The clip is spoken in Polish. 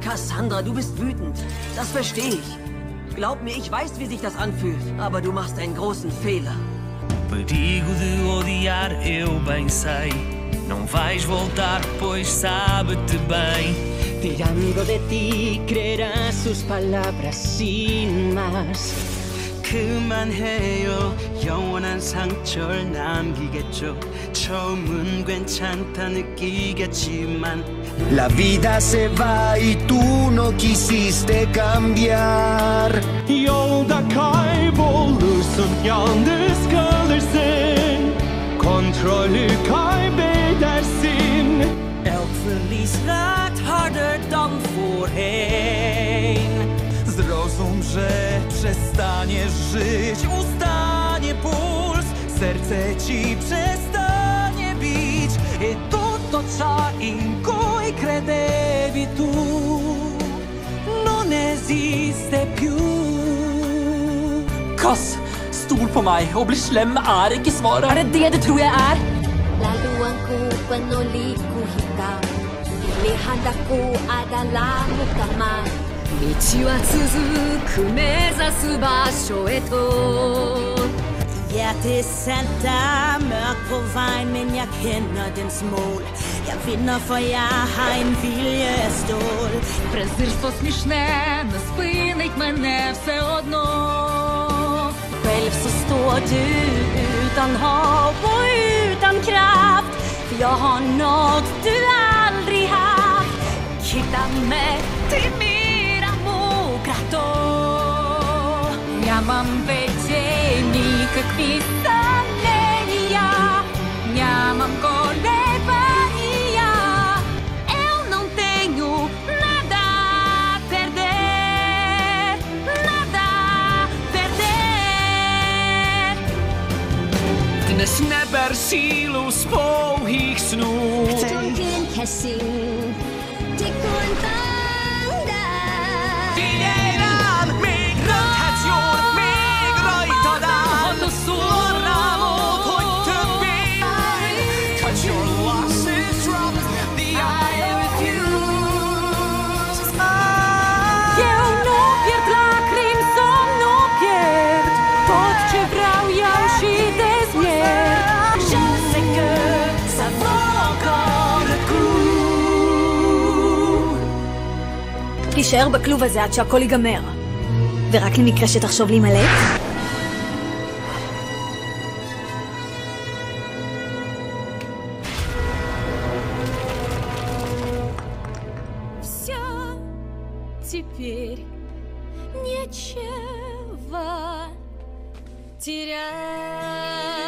Cassandra, du bist wütend. Das verstehe ich. Glaub mir, ich weiß, wie sich das anfühlt. Aber du machst einen großen Fehler. Perigo de odiar, eu bem sei. Não vais voltar, pois sabe-te bem. Tirando de ti, creerás sus palabras sin más. 그만해요. 영원한 상처를 남기겠죠. 처음은 괜찮다 느끼겠지만 La vida se va y tú no quisiste cambiar. Yolda kaybolursun, yalnız kalırsın. Kontrolü kaybedersin. Elk verlies raakt harder dan voorheen. Zrozum, że przestaniesz żyć, ustanie puls, serce ci przestanie bić. E tutto ciò in cui credevi tu non esiste più. Cass, stol på meg. Å bli slem er ikke svaret. Er det det du tror jeg er? Lalu ang kupanoli kuhita, ilihanda ko adala mo kamay. 道は続く目指す場所へと Hjertet sandt, der er mørkt på vejen, men jeg kender dens mål. Jeg vinder, for jeg har en vilje af stål. Презирство смішне не спинить мене все одно. Själv så står du utan hopp och utan kraft, för jag har något du aldrig haft. Hitta mig till mira mokrato. Нямам вече никакви съмнения, нямам колебания. Eu não tenho nada a perder, nada a perder. Dnes neber sílu z pouhých snů. Tunkin kasing Tikun Figyelj még röghetjon, még rajtad áll. Forrálod, hogy többé. Cut your losses from the eye of you. Eu não pierd lacrimi, som nu pierd tot ce vreau eu și dezmierd. Je sais que ça vaut encore le coup. תישאר בכלוב הזה עד שהכל ייגמר. ורק למקרה שתחשוב להימלט? Все теперь нечего терять.